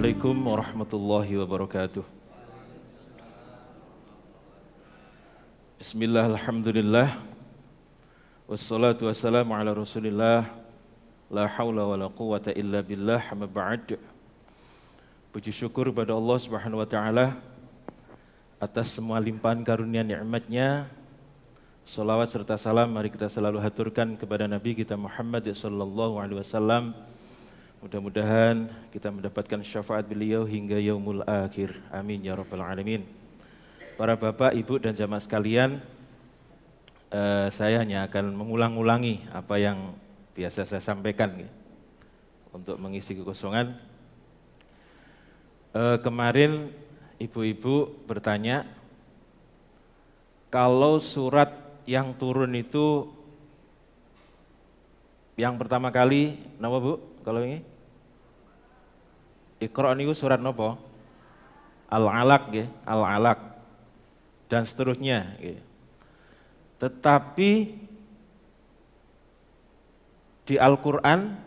Assalamualaikum warahmatullahi wabarakatuh. Bismillah, alhamdulillah. Wassalatu wassalamu ala rasulillah. La hawla wa la quwata illa billah, amma ba'd. Puji syukur pada Allah subhanahu wa ta'ala atas semua limpahan karunia nikmatnya. Salawat serta salam mari kita selalu haturkan kepada Nabi kita Muhammad sallallahu alaihi wasallam. Mudah-mudahan kita mendapatkan syafaat beliau hingga yaumul akhir. Amin ya rabbal alamin. Para bapak, ibu dan jamaah sekalian, saya hanya akan mengulang-ulangi apa yang biasa saya sampaikan untuk mengisi kekosongan. Kemarin ibu-ibu bertanya, kalau surat yang turun itu yang pertama kali, napa Bu? Kalau ini Iqra niku surat napa? Al-Alaq nggih, Al-Alaq dan seterusnya nggih. Tetapi di Al-Qur'an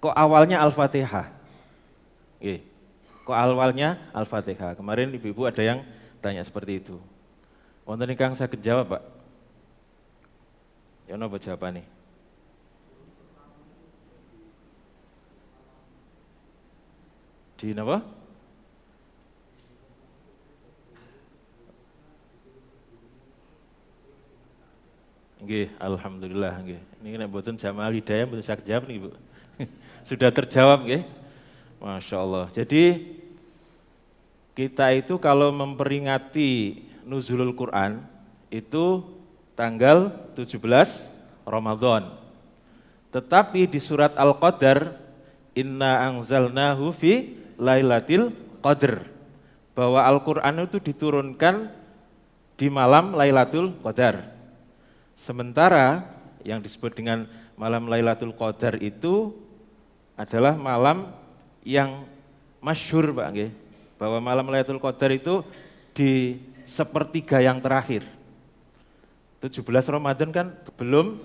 kok awalnya Al-Fatihah. Nggih. Kok awalnya Al-Fatihah. Kemarin ibu-ibu ada yang tanya seperti itu. Wonten ingkang saged jawab, Pak? Ya napa jawabane? Di napa? Nggih, alhamdulillah nggih. Ini nek mboten Jamal Hidayah mboten saged jawab niki, Bu. Sudah terjawab nggih. Masya Allah. Jadi kita itu kalau memperingati nuzulul Quran itu tanggal 17 Ramadan. Tetapi di surat Al-Qadar, inna anzalnahu fi Lailatul Qadar, bahwa Al-Quran itu diturunkan di malam Lailatul Qadar. Sementara yang disebut dengan malam Lailatul Qadar itu adalah malam yang masyhur, Pak nggih, bahwa malam Lailatul Qadar itu di sepertiga yang terakhir. 17 Ramadan kan belum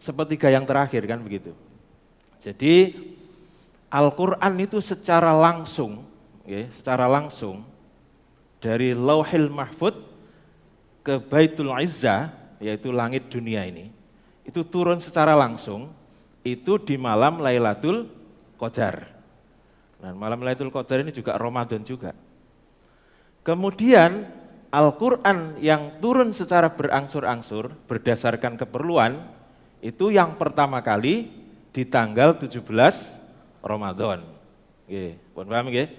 sepertiga yang terakhir kan begitu. Jadi Al-Quran itu secara langsung dari Lauhil Mahfud ke Baitul Izzah, yaitu langit dunia ini, itu turun secara langsung itu di malam Lailatul Qadar. Nah, malam Lailatul Qadar ini juga Ramadan juga. Kemudian Al-Quran yang turun secara berangsur-angsur berdasarkan keperluan itu yang pertama kali di tanggal 17 Ramadan. Nggih, pun paham nggih?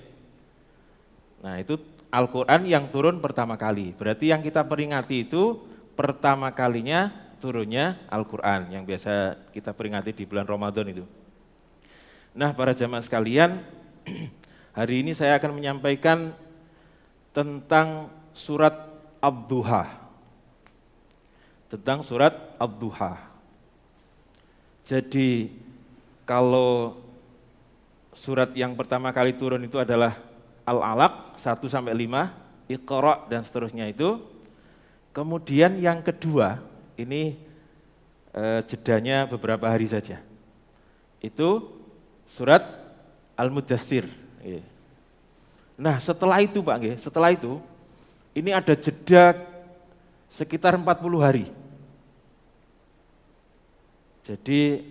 Nah, itu Al-Qur'an yang turun pertama kali. Berarti yang kita peringati itu pertama kalinya turunnya Al-Qur'an yang biasa kita peringati di bulan Ramadan itu. Nah, para jamaah sekalian, hari ini saya akan menyampaikan tentang surat Ad-Duha. Tentang surat Ad-Duha. Jadi kalau surat yang pertama kali turun itu adalah Al-Alaq 1-5, Iqra dan seterusnya itu. Kemudian yang kedua, ini jedanya beberapa hari saja. Itu surat Al-Mudaththir. Nah, setelah itu Pak nggih, setelah itu ini ada jeda sekitar 40 hari. Jadi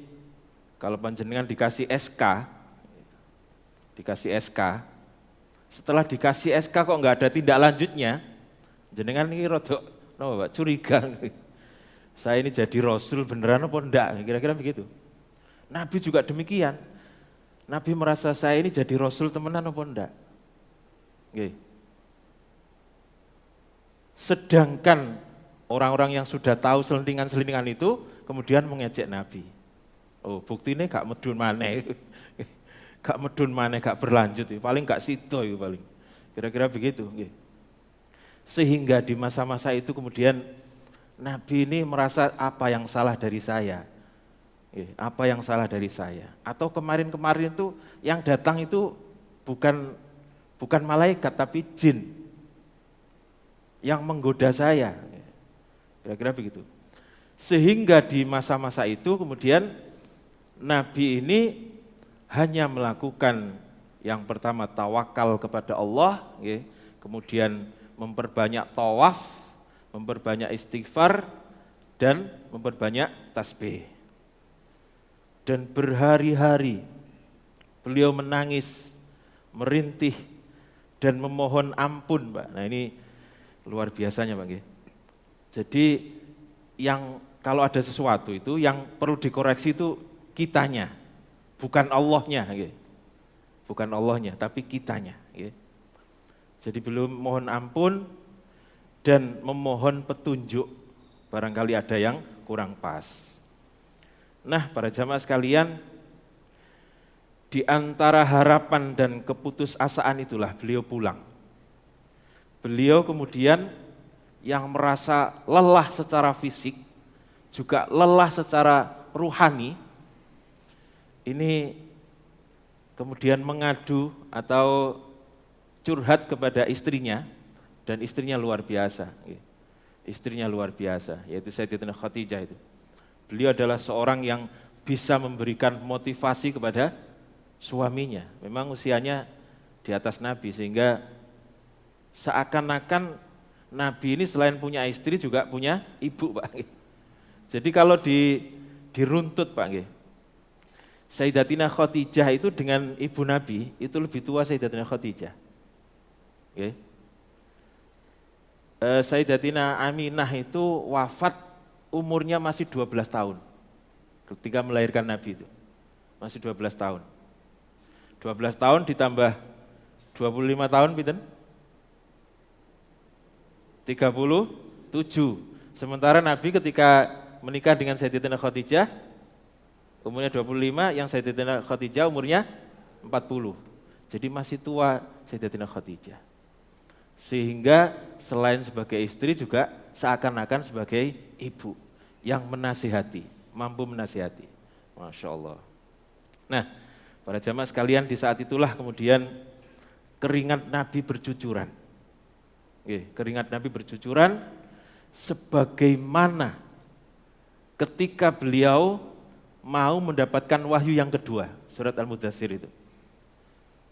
kalau panjenengan dikasih SK, setelah dikasih SK kok nggak ada tindak lanjutnya, jenengan ini rodok curiga, saya ini jadi Rasul beneran apa enggak, kira-kira begitu. Nabi juga demikian, Nabi merasa saya ini jadi Rasul temenan apa enggak. Sedangkan orang-orang yang sudah tahu selentingan-selentingan itu kemudian mengejek Nabi. Oh, buktinya gak medun maneh. Gak medun maneh, gak berlanjut, paling gak sido paling. Kira-kira begitu. Sehingga di masa-masa itu kemudian Nabi ini merasa apa yang salah dari saya. Apa yang salah dari saya. Atau kemarin-kemarin itu yang datang itu bukan malaikat tapi jin yang menggoda saya. Kira-kira begitu. Sehingga di masa-masa itu kemudian Nabi ini hanya melakukan Yang pertama tawakal kepada Allah, kemudian memperbanyak tawaf, memperbanyak istighfar, dan memperbanyak tasbih. Dan berhari-hari beliau menangis, merintih, dan memohon ampun, Pak. Nah ini luar biasanya, Pak. Jadi yang kalau ada sesuatu itu yang perlu dikoreksi itu kitanya, bukan Allahnya. Bukan Allahnya, tapi kitanya. Jadi beliau mohon ampun dan memohon petunjuk, barangkali ada yang kurang pas. Nah, para jamaah sekalian, di antara harapan dan keputusasaan itulah beliau pulang. Beliau kemudian yang merasa lelah secara fisik, juga lelah secara ruhani, ini kemudian mengadu atau curhat kepada istrinya, dan istrinya luar biasa. Istrinya luar biasa, yaitu Sayyidatina Khadijah itu. Beliau adalah seorang yang bisa memberikan motivasi kepada suaminya. Memang usianya di atas Nabi, sehingga seakan-akan Nabi ini selain punya istri juga punya ibu, Pak. Jadi kalau diruntut, Pak, Sayyidatina Khadijah itu dengan ibu Nabi itu lebih tua Sayyidatina Khadijah. Sayyidatina Aminah itu wafat umurnya masih 12 tahun ketika melahirkan Nabi itu, masih 12 tahun. 12 tahun ditambah 25 tahun, pinten? 37. Sementara Nabi ketika menikah dengan Sayyidatina Khadijah, umurnya 25, yang Sayyidatina Khadijah umurnya 40. Jadi masih tua Sayyidatina Khadijah. Sehingga selain sebagai istri juga seakan-akan sebagai ibu yang menasihati, mampu menasihati. Masya Allah. Nah, para jamaah sekalian, di saat itulah kemudian keringat Nabi bercucuran. Keringat Nabi bercucuran sebagaimana ketika beliau mau mendapatkan wahyu yang kedua, surat Al-Mudaththir itu.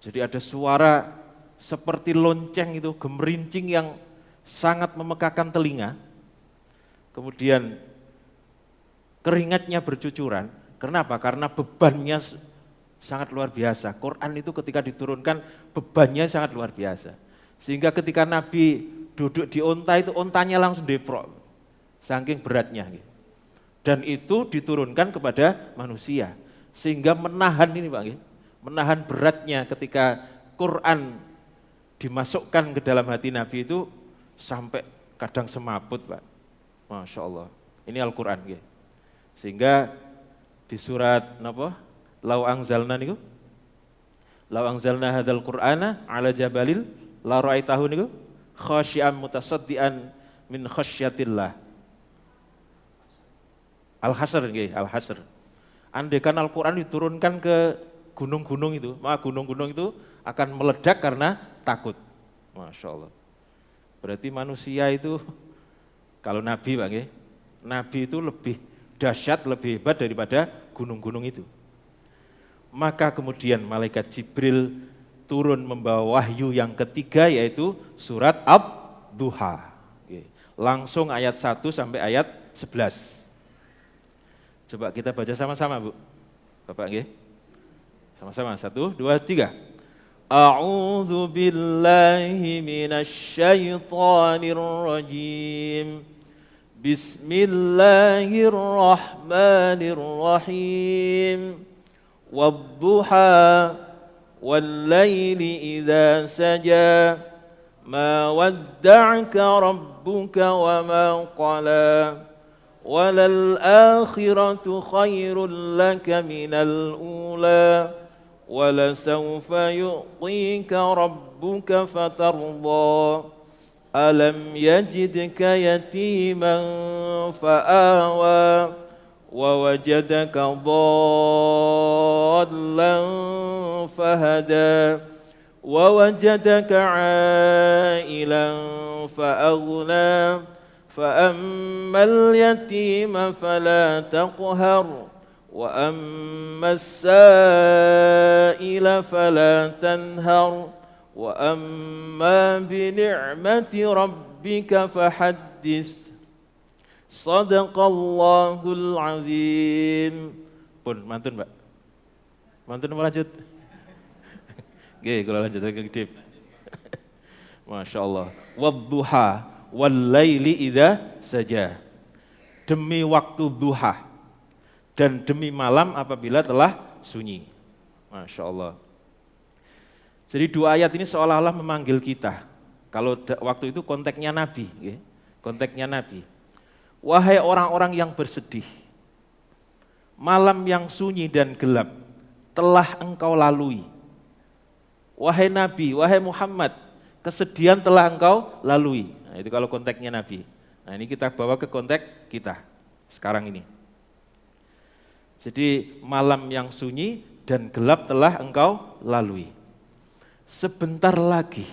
Jadi ada suara seperti lonceng itu, gemerincing yang sangat memekakan telinga. Kemudian keringatnya bercucuran. Kenapa? Karena bebannya sangat luar biasa. Quran itu ketika diturunkan bebannya sangat luar biasa. Sehingga ketika Nabi duduk di onta itu, ontanya langsung deprok. Saking beratnya. Dan itu diturunkan kepada manusia. Sehingga menahan ini, Pak, menahan beratnya ketika Quran dimasukkan ke dalam hati Nabi itu sampai kadang semaput, Pak. Masya Allah. Ini Al-Quran. Sehingga di surat Lau angzalna niku, Lau angzalna hadzal Qur'ana ala jabalil la ra'aitahu niku khasyi'an mutasaddian min khasyatillah. Al-Hasr nggih, Al-Hasr. Andaikan Al-Quran diturunkan ke gunung-gunung itu, maka gunung-gunung itu akan meledak karena takut. Masya Allah. Berarti manusia itu, kalau Nabi, Pak, Nabi itu lebih dahsyat, lebih hebat daripada gunung-gunung itu. Maka kemudian malaikat Jibril turun membawa wahyu yang ketiga, yaitu surat Ad-Duha. Langsung ayat 1 sampai ayat 11. Coba kita baca sama-sama, Bu. Bapak, nggih. Sama-sama, 1, 2, 3. A'udzu billahi minasy syaithanir rajim. Bismillahirrahmanirrahim. Wadduha wal-laili idza saja. Ma wadda'aka rabbuka wa ma qala. وَلَلْآخِرَةُ خَيْرٌ لَكَ مِنَ الْأُولَى وَلَسَوْفَ يُعْطِيكَ رَبُّكَ فَتَرْضَى أَلَمْ يَجِدْكَ يَتِيمًا فَآوَى وَوَجَدَكَ ضَالًّا فَهَدَى وَوَجَدَكَ عَائِلًا فَأَغْنَى فَأَمَّا الْيَتِيمَ فَلَا تَقْهَرْ wa ammas sa'ila fala tanhar wa amma bi ni'mati rabbika fahaddits. Shadaqallahul azim. Pun mantun, Mbak. Mantun mau lanjut. Oke, kalau lanjut lagi Dip. Masya Allah. Wadduha wal laili idza saja. Demi waktu duha dan demi malam apabila telah sunyi. Masya Allah. Jadi dua ayat ini seolah-olah memanggil kita. Kalau waktu itu konteksnya Nabi, ya. Konteksnya Nabi. Wahai orang-orang yang bersedih, malam yang sunyi dan gelap telah engkau lalui. Wahai Nabi, wahai Muhammad, kesedihan telah engkau lalui. Nah, itu kalau konteksnya Nabi. Nah, ini kita bawa ke konteks kita sekarang ini. Jadi malam yang sunyi dan gelap telah engkau lalui. Sebentar lagi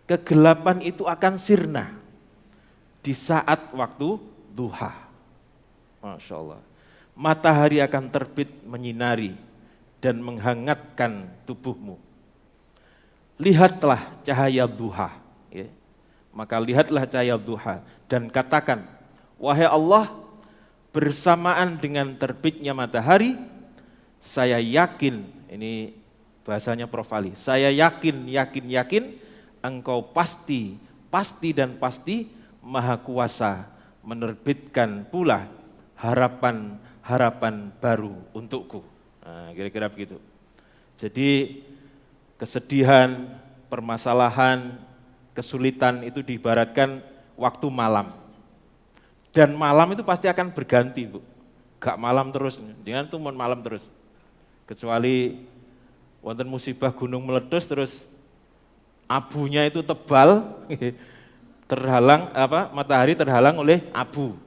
kegelapan itu akan sirna di saat waktu duha. Masya Allah. Matahari akan terbit menyinari dan menghangatkan tubuhmu. Lihatlah cahaya duha. Ya. Maka lihatlah cahaya duha dan katakan, wahai Allah, bersamaan dengan terbitnya matahari, saya yakin, ini bahasanya Prof. Ali, saya yakin engkau pasti dan pasti Maha Kuasa menerbitkan pula harapan baru untukku. Nah, kira-kira begitu. Jadi kesedihan, permasalahan, kesulitan itu diibaratkan waktu malam. Dan malam itu pasti akan berganti, Bu. Gak malam terus, jangan tuh malam terus. Kecuali wonten musibah gunung meletus terus abunya itu tebal, terhalang matahari terhalang oleh abu.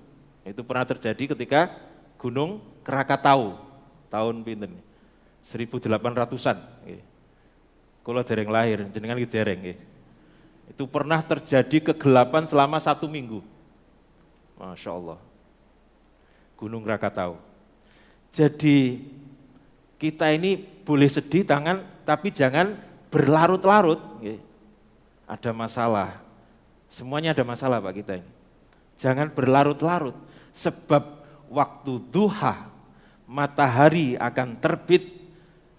Itu pernah terjadi ketika Gunung Krakatau tahun pinten 1800-an. Kula dereng lahir, jenengan ki dereng nggih. Itu pernah terjadi kegelapan selama 1 minggu. Masya Allah. Gunung Krakatau. Jadi kita ini boleh sedih tapi jangan berlarut-larut. Ada masalah. Semuanya ada masalah Pak kita ini. Jangan berlarut-larut, sebab waktu duha, matahari akan terbit,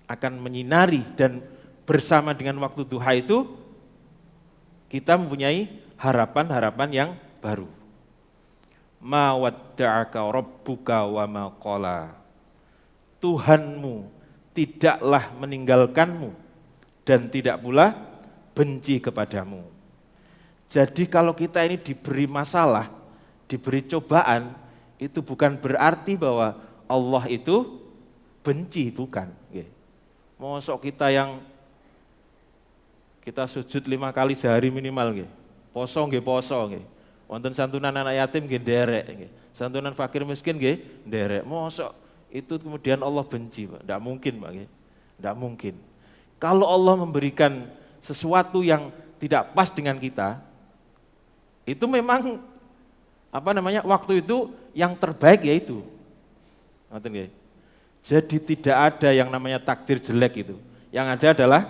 akan menyinari, dan bersama dengan waktu duha itu, kita mempunyai harapan-harapan yang baru. Ma wadda'aka rabbuka wa ma qala. Tuhanmu tidaklah meninggalkanmu dan tidak pula benci kepadamu. Jadi kalau kita ini diberi masalah, diberi cobaan, itu bukan berarti bahwa Allah itu benci, bukan. Mosok kita yang kita sujud 5 kali sehari minimal, poso nggih poso, wonten santunan anak yatim nggih nderek, santunan fakir miskin nggih nderek. Mosok itu kemudian Allah benci, Pak? Tidak mungkin, Pak. Tidak mungkin. Kalau Allah memberikan sesuatu yang tidak pas dengan kita, itu memang waktu itu yang terbaik yaitu. Jadi tidak ada yang namanya takdir jelek itu. Yang ada adalah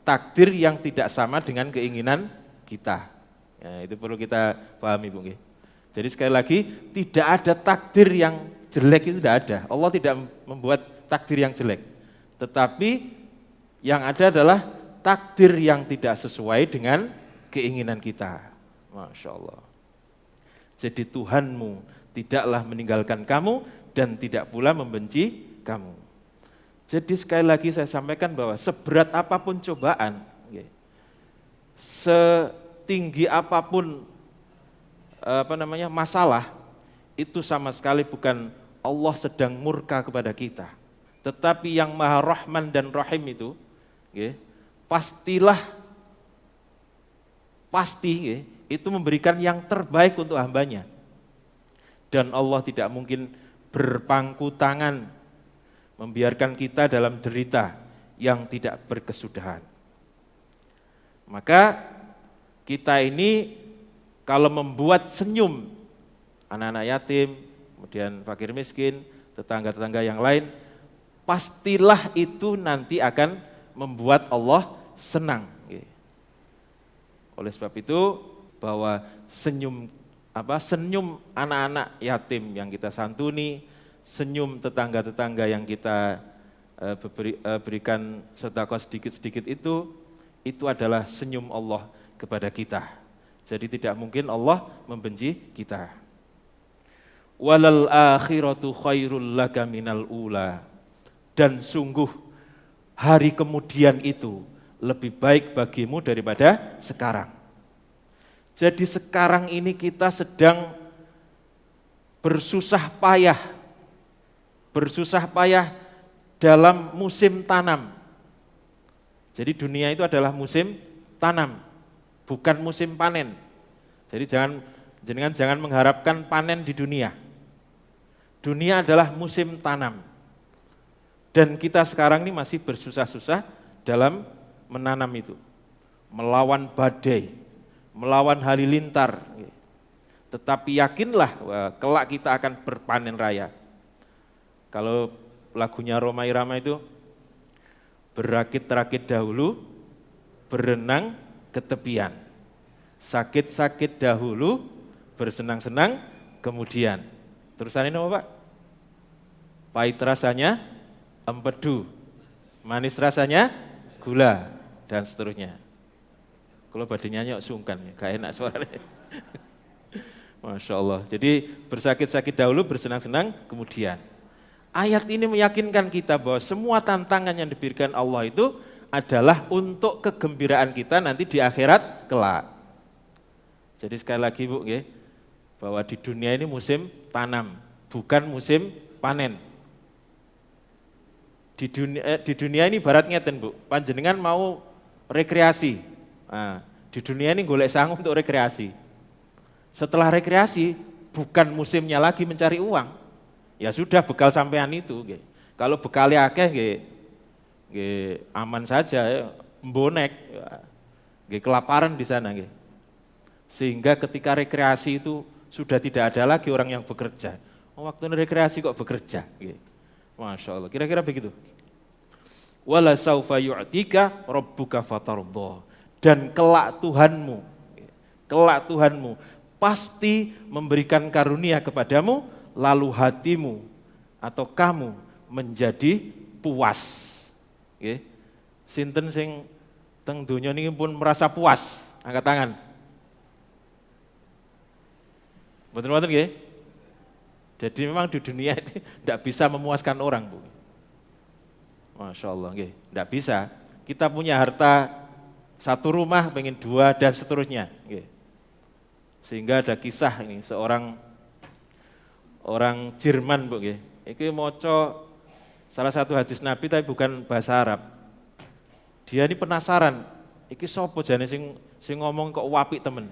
takdir yang tidak sama dengan keinginan kita. Ya, itu perlu kita pahami, Bung. Jadi sekali lagi tidak ada takdir yang jelek, itu tidak ada. Allah tidak membuat takdir yang jelek. Tetapi yang ada adalah takdir yang tidak sesuai dengan keinginan kita. Masya Allah. Jadi Tuhanmu tidaklah meninggalkan kamu dan tidak pula membenci kamu. Jadi sekali lagi saya sampaikan bahwa seberat apapun cobaan, setinggi apapun masalah, itu sama sekali bukan Allah sedang murka kepada kita. Tetapi yang Maha Rahman dan Rahim itu, pasti itu memberikan yang terbaik untuk hambanya. Dan Allah tidak mungkin berpangku tangan membiarkan kita dalam derita yang tidak berkesudahan. Maka kita ini kalau membuat senyum anak-anak yatim, kemudian fakir miskin, tetangga-tetangga yang lain, pastilah itu nanti akan membuat Allah senang. Oleh sebab itu bahwa senyum anak-anak yatim yang kita santuni, senyum tetangga-tetangga yang kita berikan sedekah sedikit-sedikit itu adalah senyum Allah kepada kita. Jadi tidak mungkin Allah membenci kita. Walal akhiratu khairul laka minal ula. Dan sungguh hari kemudian itu lebih baik bagimu daripada sekarang. Jadi sekarang ini kita sedang bersusah payah dalam musim tanam. Jadi dunia itu adalah musim tanam, bukan musim panen. Jadi jangan mengharapkan panen di dunia. Dunia adalah musim tanam. Dan kita sekarang ini masih bersusah-susah dalam menanam itu. Melawan badai, melawan halilintar. Tetapi yakinlah kelak kita akan berpanen raya. Kalau lagunya Rhoma Irama itu, berakit-rakit dahulu, berenang ke tepian. Sakit-sakit dahulu, bersenang-senang kemudian. Terusan ini apa Pak? Pahit rasanya empedu, manis rasanya gula, dan seterusnya. Kalau badannya nyok sungkan, gak enak suaranya. Masya Allah. Jadi bersakit-sakit dahulu, bersenang-senang kemudian. Ayat ini meyakinkan kita bahwa semua tantangan yang diberikan Allah itu adalah untuk kegembiraan kita nanti di akhirat kelak. Jadi sekali lagi Bu, bahwa di dunia ini musim tanam, bukan musim panen. Di dunia ini ibaratnya Bu, panjenengan mau rekreasi. Nah, di dunia ini golek sangu untuk rekreasi. Setelah rekreasi, bukan musimnya lagi mencari uang. Ya sudah, bekal sampean itu. Kalau bekalnya akeh, aman saja, bonek, kelaparan di sana. Sehingga ketika rekreasi itu sudah tidak ada lagi orang yang bekerja. Waktu rekreasi kok bekerja. Masya Allah, kira-kira begitu. Wala saufa yu'tika rabbuka fatardha. Dan kelak Tuhanmu pasti memberikan karunia kepadamu, lalu hatimu atau kamu menjadi puas. Sinten sing teng donya niki pun merasa puas, angkat tangan. Betul-betul nggih? Jadi memang di dunia itu tidak bisa memuaskan orang, Bu. Masya Allah, tidak bisa. Kita punya harta satu rumah, pengen dua, dan seterusnya. Sehingga ada kisah ini, orang Jerman, Bu. Ini moco salah satu hadis Nabi, tapi bukan bahasa Arab. Dia ini penasaran, ini sopo jane sing ngomong kok wapi temen.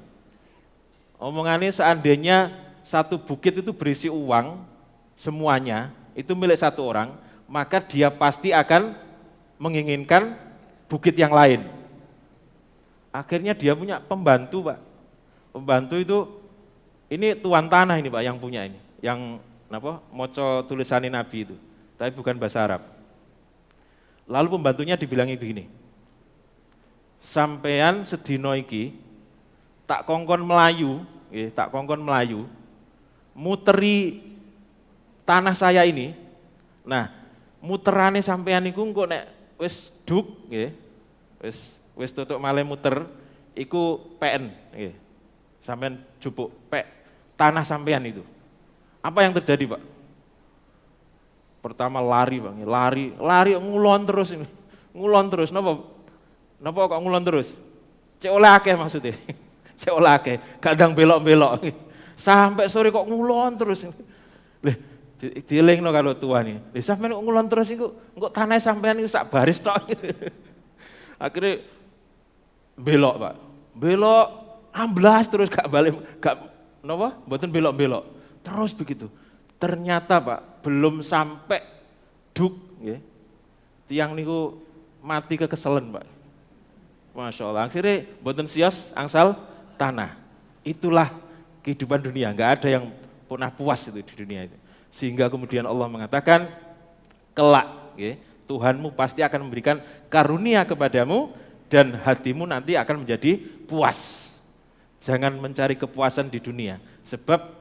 Omongannya seandainya satu bukit itu berisi uang, semuanya, itu milik satu orang, maka dia pasti akan menginginkan bukit yang lain. Akhirnya dia punya pembantu, Pak. Pembantu itu, ini tuan tanah ini Pak yang punya ini, yang moco tulisan Nabi itu, tapi bukan bahasa Arab. Lalu pembantunya dibilangi begini, sampean sedino iki tak kongkon melayu, muteri tanah saya ini. Nah, muterane sampean iku engko nek wis duk nggih, wis tutuk malih muter iku PN nggih. Sampean jupuk pek tanah sampean itu. Apa yang terjadi, Pak? Pertama lari, Bang, lari ngulon terus ini. Ngulon terus, napa kok ngulon terus? Cek oleh akeh maksudnya. Cek oleh akeh, kadang belok-belok. Sampai sore kok ngulon terus. Lih, dielingno kalau tua nih. Lih sampean kok ngulon terus iku, engko tanah sampean iku sak baris tok. Akhirnya belok, Pak. Belok amblas terus gak balik, mboten belok-belok. Terus begitu. Ternyata Pak, belum sampai duk nggih. Tiang niku mati kekeselen, Pak. Masya Allah. Akhirnya mboten sios angsal tanah. Itulah kehidupan dunia, enggak ada yang pernah puas itu di dunia itu. Sehingga kemudian Allah mengatakan, kelak Tuhanmu pasti akan memberikan karunia kepadamu dan hatimu nanti akan menjadi puas. Jangan mencari kepuasan di dunia, sebab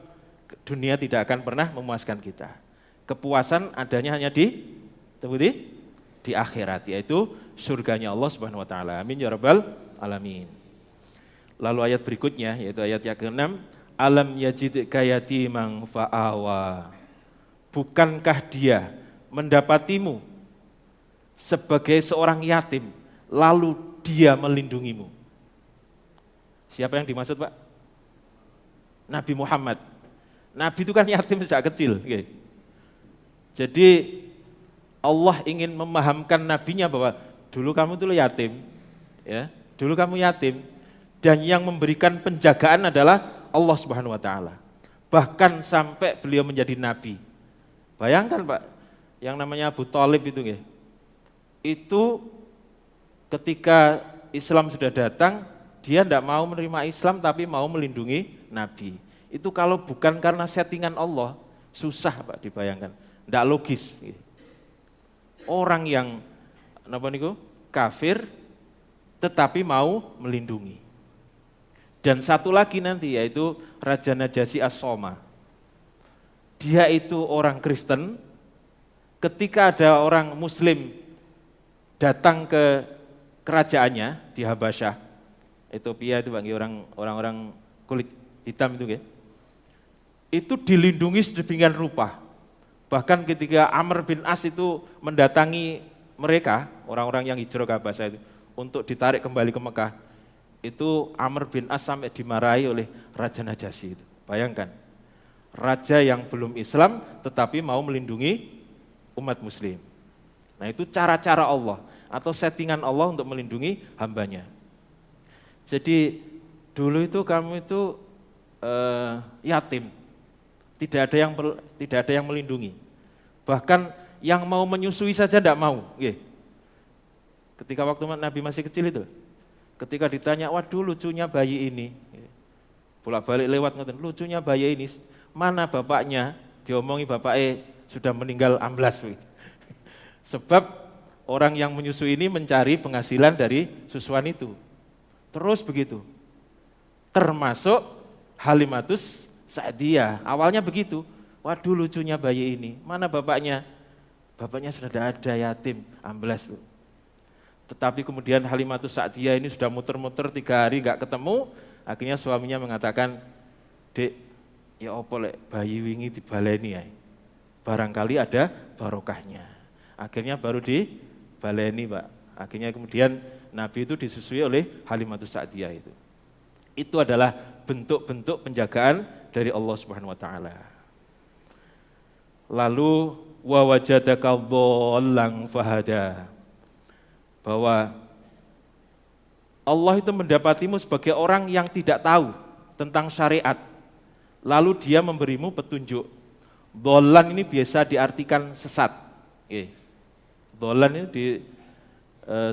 dunia tidak akan pernah memuaskan kita. Kepuasan adanya hanya di akhirat, yaitu surganya Allah Subhanahu wa taala. Amin ya rabbal alamin. Lalu ayat berikutnya yaitu ayat yang ke-6, alam yajidka yatiman fa'awa. Bukankah dia mendapatimu sebagai seorang yatim lalu dia melindungimu? Siapa yang dimaksud, Pak? Nabi Muhammad. Nabi itu kan yatim sejak kecil. Jadi Allah ingin memahamkan nabinya bahwa dulu kamu itu yatim, ya. Dulu kamu yatim dan yang memberikan penjagaan adalah Allah Subhanahu wa taala. Bahkan sampai beliau menjadi nabi. Bayangkan, Pak, yang namanya Abu Thalib itu ketika Islam sudah datang, dia tidak mau menerima Islam tapi mau melindungi Nabi. Itu kalau bukan karena settingan Allah, susah, Pak, dibayangkan. Tidak logis. Orang yang kafir tetapi mau melindungi. Dan satu lagi nanti yaitu Raja Najasyi As-Soma. Dia itu orang Kristen, ketika ada orang Muslim datang ke kerajaannya di Habasyah, Ethiopia itu bagi orang-orang kulit hitam itu dilindungi sedemikian rupa. Bahkan ketika Amr bin As itu mendatangi mereka, orang-orang yang hijrah ke Habasyah itu, untuk ditarik kembali ke Mekah, itu Amr bin As sampai dimarahi oleh Raja Najasyi itu. Bayangkan, raja yang belum Islam tetapi mau melindungi umat muslim. Nah, itu cara-cara Allah atau settingan Allah untuk melindungi hambanya. Jadi dulu itu kamu itu yatim, tidak ada yang melindungi. Bahkan yang mau menyusui saja tidak mau. Ketika waktu Nabi masih kecil itu, ketika ditanya, waduh lucunya bayi ini, bolak-balik lewat ngoten, lucunya bayi ini, mana bapaknya? Diomongi bapaknya sudah meninggal amblas. Sebab orang yang menyusui ini mencari penghasilan dari susuan itu. Terus begitu. Termasuk Halimatus Sa'diyah. Awalnya begitu. Waduh lucunya bayi ini. Mana bapaknya? Bapaknya sudah ada, yatim, amblas. Tetapi kemudian Halimatus Sa'diyah ini sudah muter-muter 3 hari gak ketemu. Akhirnya suaminya mengatakan, Dek, ya opo lek bayi wingi dibaleni ya. Barangkali ada barokahnya. Akhirnya baru dibaleni, Pak. Akhirnya kemudian Nabi itu disusui oleh Halimatus Sa'diyah itu. Itu adalah bentuk-bentuk penjagaan dari Allah Subhanahu wa taala. Lalu wa wajadaka dhallan fahada. Bahwa Allah itu mendapatimu sebagai orang yang tidak tahu tentang syariat. Lalu dia memberimu petunjuk. Dhallan ini biasa diartikan sesat. Dhallan ini di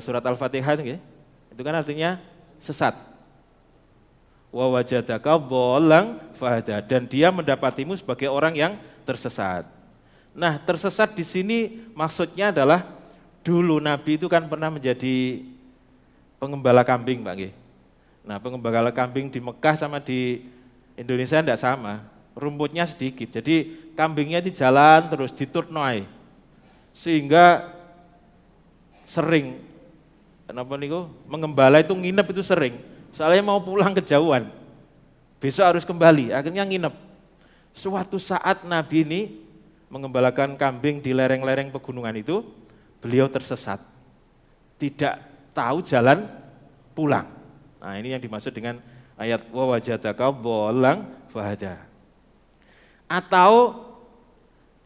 surat Al-Fatihah itu kan artinya sesat. Wa wajadaka dhallan fahada, dan dia mendapatimu sebagai orang yang tersesat. Nah, tersesat di sini maksudnya adalah dulu Nabi itu kan pernah menjadi pengembala kambing, Pak. Nah, pengembala kambing di Mekah sama di Indonesia tidak sama, rumputnya sedikit. Jadi kambingnya di jalan terus diturnoy, sehingga sering mengembala itu nginep itu sering. Soalnya mau pulang kejauhan, besok harus kembali, akhirnya nginep. Suatu saat Nabi ini mengembalakan kambing di lereng-lereng pegunungan itu, beliau tersesat, tidak tahu jalan pulang. Nah, ini yang dimaksud dengan ayat wa wajadaka dhallan fahada. Atau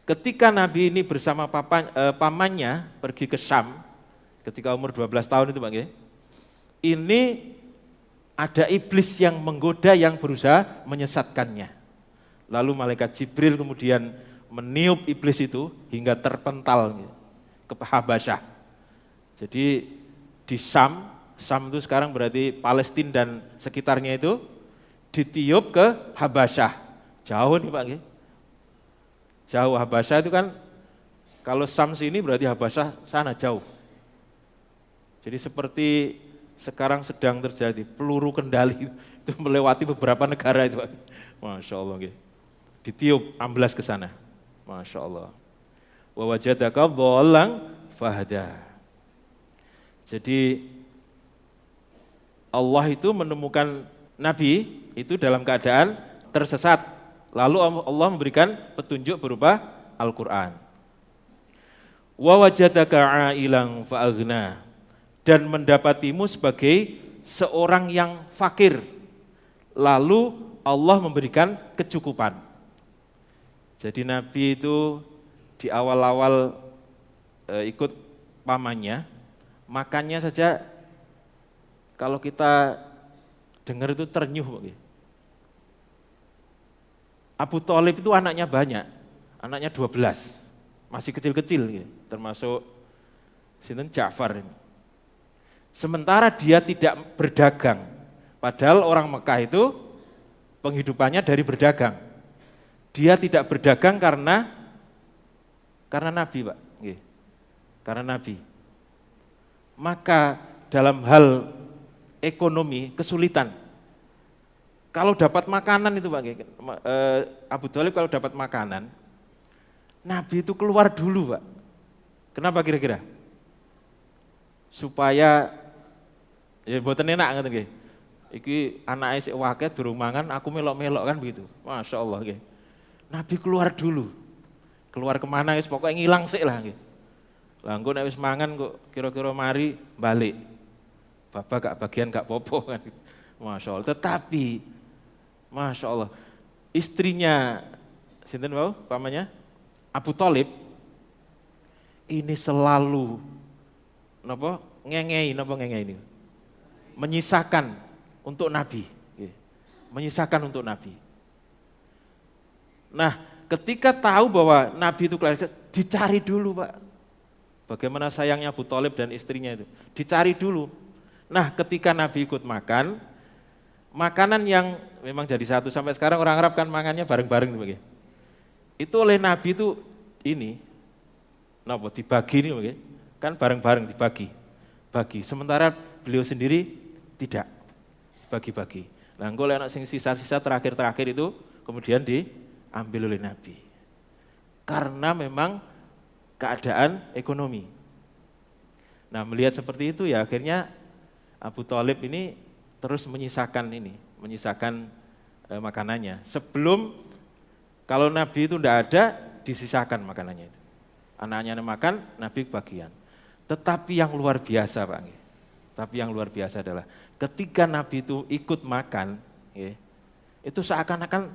ketika Nabi ini bersama pamannya pergi ke Syam ketika umur 12 tahun itu, Pak, ini ada iblis yang menggoda yang berusaha menyesatkannya. Lalu malaikat Jibril kemudian meniup iblis itu hingga terpental ke Habasyah. Jadi di Syam itu sekarang berarti Palestina dan sekitarnya itu, ditiup ke Habasyah. Jauh nih, Pak. Jauh, Habasyah itu kan kalau Syam sini berarti Habasyah sana jauh. Jadi seperti sekarang sedang terjadi peluru kendali itu melewati beberapa negara itu. Masya Allah. Ditiup amblas ke sana. Masya Allah. Wa wajadaka dhallan fahada. Jadi Allah itu menemukan Nabi itu dalam keadaan tersesat. Lalu Allah memberikan petunjuk berupa Al-Quran. Wa wajadaka ailan fa'aghna. Dan mendapatimu sebagai seorang yang fakir. Lalu Allah memberikan kecukupan. Jadi Nabi itu di awal-awal ikut pamannya, makannya saja kalau kita dengar itu ternyuh. Abu Thalib itu anaknya banyak, anaknya 12, masih kecil-kecil, termasuk sinten Ja'far ini. Sementara dia tidak berdagang, padahal orang Mekah itu penghidupannya dari berdagang. Dia tidak berdagang karena Nabi, Pak. Karena Nabi. Maka dalam hal ekonomi kesulitan. Kalau dapat makanan itu Pak, Abu Thalib kalau dapat makanan, Nabi itu keluar dulu Pak. Kenapa kira-kira? Supaya ya mboten enak ngoten nggih. Iki anake sik wakeh durung mangan, aku melok-melok kan begitu. Masya Allah nggih. Nabi keluar dulu. Keluar kemana wis pokoknya ngilang sik lah nggih. Lah engko nek wis mangan kok kira-kira mari balik. Bapak gak bagian gak popo kan. Masya Allah. Tetapi Masya Allah istrinya sinten wau pamannya Abu Thalib ini selalu napa ngengei ini menyisakan untuk Nabi, menyisakan untuk Nabi. Nah, ketika tahu bahwa Nabi itu kelar, dicari dulu Pak. Bagaimana sayangnya Abu Thalib dan istrinya itu, dicari dulu. Nah, ketika Nabi ikut makan, makanan yang memang jadi satu sampai sekarang orang Arab kan makannya bareng-bareng begitu. Itu oleh Nabi itu ini, napa dibagi nih, kan bareng-bareng dibagi. Sementara beliau sendiri tidak bagi-bagi. Nah, engko lek ana sing sisa-sisa terakhir-terakhir itu kemudian diambil oleh Nabi. Karena memang keadaan ekonomi. Nah, melihat seperti itu ya akhirnya Abu Thalib ini terus menyisakan makanannya. Sebelum kalau Nabi itu tidak ada disisakan makanannya itu. Anaknya makan, Nabi bagian. Tetapi yang luar biasa Pak. Tapi yang luar biasa adalah ketika Nabi itu ikut makan, itu seakan-akan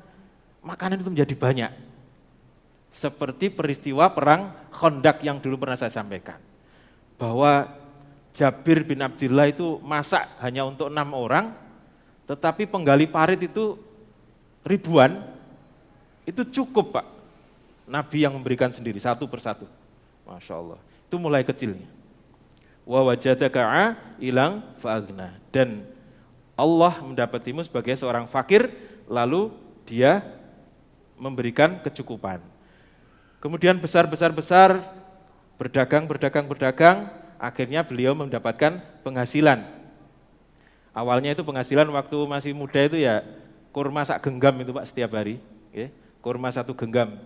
makanan itu menjadi banyak. Seperti peristiwa perang Khandaq yang dulu pernah saya sampaikan. Bahwa Jabir bin Abdullah itu masak hanya untuk 6 orang, tetapi penggali parit itu ribuan, itu cukup Pak. Nabi yang memberikan sendiri satu persatu. Masya Allah. Itu mulai kecilnya. Wa wajadaka ailan fa'aghna. Dan Allah mendapatimu sebagai seorang fakir, lalu dia memberikan kecukupan. Kemudian besar, berdagang, akhirnya beliau mendapatkan penghasilan. Awalnya itu penghasilan waktu masih muda itu ya kurma sak genggam itu Pak setiap hari. Kurma 1 genggam.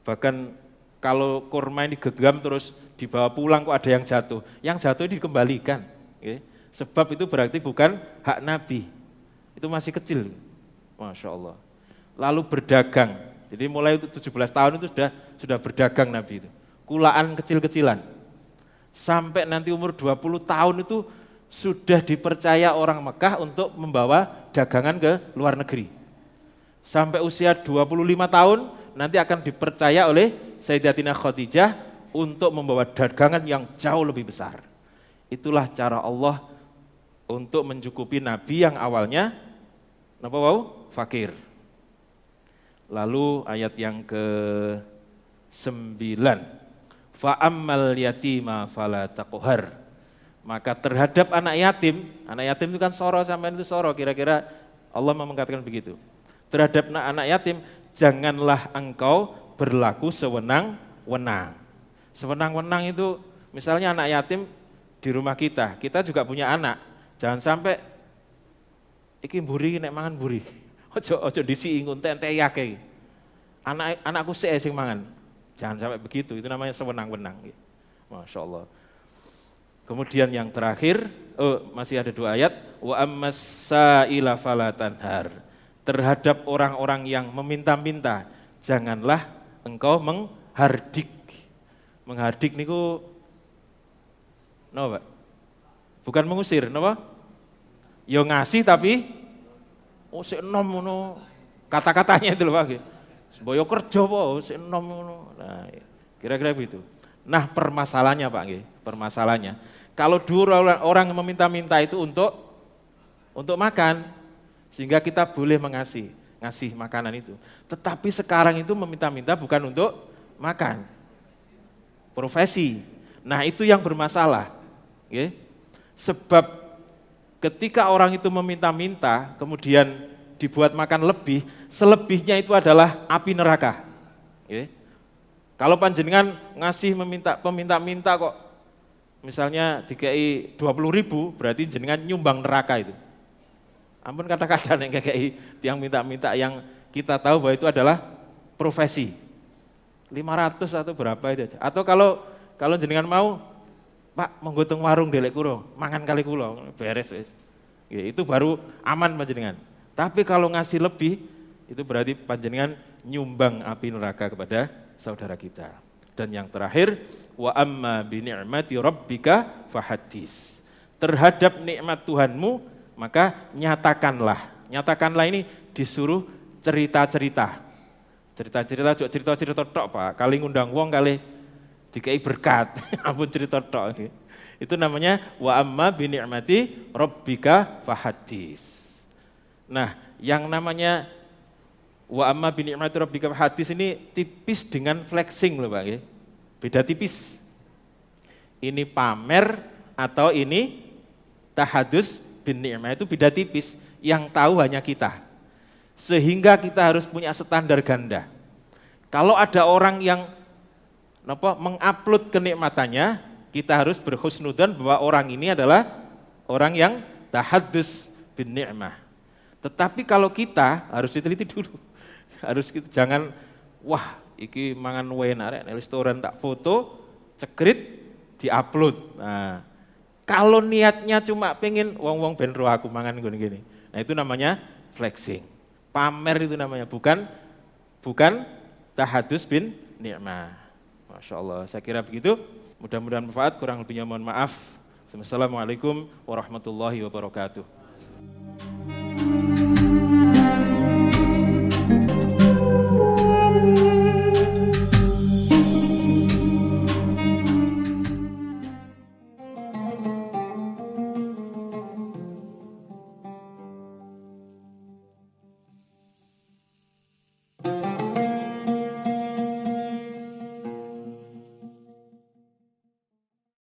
Bahkan kalau kurma ini genggam terus dibawa pulang kok ada yang jatuh. Yang jatuh ini dikembalikan. Sebab itu berarti bukan hak Nabi. Itu masih kecil. Masya Allah. Lalu berdagang. Jadi mulai 17 tahun itu sudah berdagang Nabi itu. Kulaan kecil-kecilan. Sampai nanti umur 20 tahun itu sudah dipercaya orang Mekah untuk membawa dagangan ke luar negeri. Sampai usia 25 tahun nanti akan dipercaya oleh Sayyidatina Khadijah untuk membawa dagangan yang jauh lebih besar. Itulah cara Allah untuk mencukupi Nabi yang awalnya fakir. Lalu ayat yang ke-9. Fa'ammal yatima fala taqhar. Maka terhadap anak yatim itu kan soro sampean itu soro, kira-kira Allah mengatakan begitu. Terhadap anak yatim janganlah engkau berlaku sewenang-wenang. Sewenang-wenang itu misalnya anak yatim di rumah kita juga punya anak. Jangan sampai iki mburi nek mangan mburi. Ojo disi nguntek-entek yake. Anakku sing mangan. Jangan sampai begitu, itu namanya sewenang-wenang. Masya Allah. Kemudian yang terakhir, masih ada 2 ayat, wa ammas-sa'ila fala tanhar. Terhadap orang-orang yang meminta-minta, janganlah engkau menghardik. Menghardik niku napa? Bukan mengusir, napa? Yo ngasih tapi sik enom ngono. Kata-katanya itu lho Pak. Boyo kerja po sik enom ngono. Nah, kira-kira begitu. Nah, permasalahannya Pak nggih, permasalahannya. Kalau dulu orang meminta-minta itu untuk makan, sehingga kita boleh ngasih makanan itu. Tetapi sekarang itu meminta-minta bukan untuk makan, profesi. Nah itu yang bermasalah. Okay? Sebab ketika orang itu meminta-minta, kemudian dibuat makan lebih, selebihnya itu adalah api neraka. Okay? Kalau panjenengan ngasih peminta-minta kok, misalnya dikai 20.000, berarti jenengan nyumbang neraka itu. Ampun kata-kata yang kayak tiang minta-minta yang kita tahu bahwa itu adalah profesi. 500 atau berapa itu aja. Atau kalau jenengan mau, Pak menggutung warung delek kuro, mangan kali kulo, beres wis. Ya, itu baru aman panjenengan. Tapi kalau ngasih lebih, itu berarti panjenengan nyumbang api neraka kepada saudara kita. Dan yang terakhir, wa amma bi ni'mati rabbika fahaddits. Terhadap nikmat Tuhanmu maka nyatakanlah. Nyatakanlah ini disuruh cerita-cerita. Cerita-cerita tok Pak. Kali ngundang wong kali dikai berkat. Ampun cerita tok. Itu namanya wa amma bi ni'mati rabbika fahaddits. Nah, yang namanya wa amma bi ni'mati rabbika fahaddits ini tipis dengan flexing loh Pak. Beda tipis. Ini pamer atau ini tahadus bin ni'mah, itu beda tipis. Yang tahu hanya kita. Sehingga kita harus punya standar ganda. Kalau ada orang yang mengupload kenikmatannya, kita harus berhusnudzon bahwa orang ini adalah orang yang tahadus bin ni'mah. Tetapi kalau kita harus diteliti dulu. Harus kita jangan wah iki mangan enak nek restoran tak foto, cekrit, diupload. Nah, kalau niatnya cuma pengen wong-wong ben ro aku mangan gini-gini. Nah, itu namanya flexing. Pamer itu namanya, bukan tahadus bin ni'mah. Masya Allah, saya kira begitu. Mudah-mudahan bermanfaat, kurang lebihnya mohon maaf. Wassalamualaikum warahmatullahi wabarakatuh.